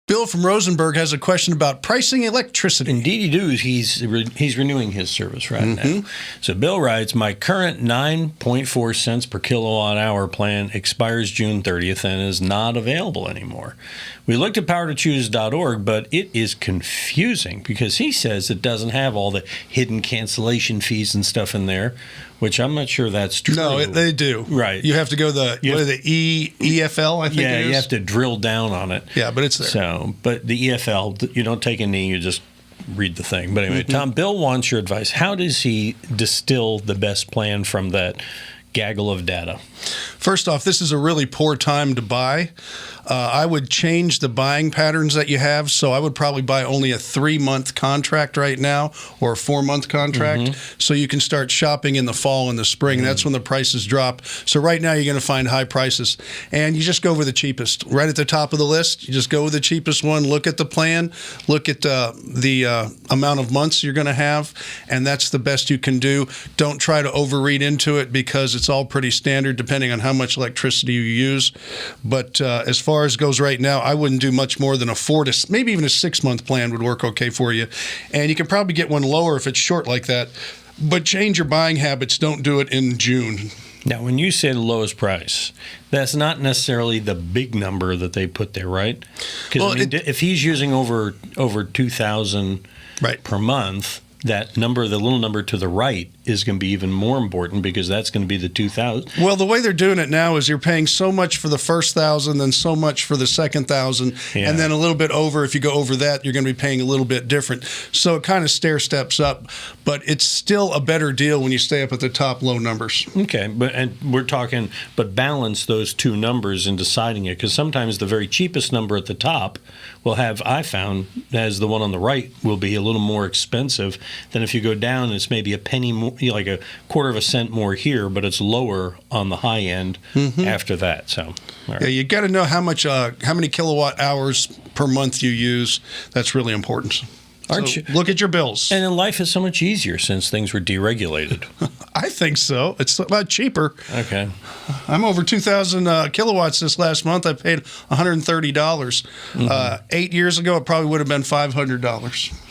Bill from Rosenberg has a question about pricing electricity. Indeed he does. He's renewing his service right now. So Bill writes, my current 9.4 cents per kilowatt hour plan expires June 30th and is not available anymore. We looked at powertochoose.org, but it is confusing because he says it doesn't have all the hidden cancellation fees and stuff in there, which I'm not sure that's true. No, they do. Right. You have to go the EFL, I think it is. You have to drill down on it. Yeah, but it's there. So, but the EFL, you don't take a knee, you just read the thing. But anyway, Tom, Bill wants your advice. How does he distill the best plan from that gaggle of data? First off, this is a really poor time to buy. I would change the buying patterns that you have. So I would probably buy only a 3-month contract right now or a 4-month contract so you can start shopping in the fall and the spring. That's when the prices drop. So right now you're going to find high prices. And you just go with the cheapest. Right at the top of the list, you just go with the cheapest one. Look at the plan. Look at the amount of months you're going to have. And that's the best you can do. Don't try to overread into it because it's all pretty standard depending on how much electricity you use. But as far as goes right now, I wouldn't do much more than a 4 to maybe even a 6-month plan would work okay for you. And you can probably get one lower if it's short like that. But change your buying habits. Don't do it in June. Now, when you say the lowest price, that's not necessarily the big number that they put there, right? Because if he's using over 2,000 per month, that number, the little number to the right, is going to be even more important because that's going to be the 2,000. Well, the way they're doing it now is you're paying so much for the first 1,000, then so much for the second 1,000, and then a little bit over. If you go over that, you're going to be paying a little bit different. So it kind of stair steps up, but it's still a better deal when you stay up at the top low numbers. Okay, but balance those two numbers in deciding it, because sometimes the very cheapest number at the top will have, I found, as the one on the right, will be a little more expensive than if you go down. It's maybe a penny more, like a quarter of a cent more here, but it's lower on the high end after that. So, yeah, you got to know how many kilowatt hours per month you use. That's really important. Aren't you? Look at your bills. And life is so much easier since things were deregulated. I think so. It's a lot cheaper. Okay. I'm over 2,000 kilowatts this last month. I paid $130. 8 years ago, it probably would have been $500.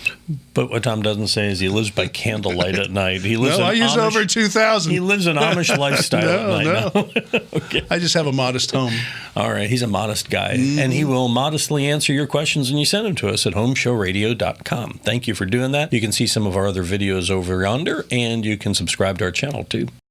But what Tom doesn't say is he lives by candlelight at night. He lives I use over 2,000. He lives an Amish lifestyle at night. No. Okay. I just have a modest home. All right. He's a modest guy. And he will modestly answer your questions when you send them to us at HomeShowRadio.com. Thank you for doing that. You can see some of our other videos over yonder, and you can subscribe to our channel, too.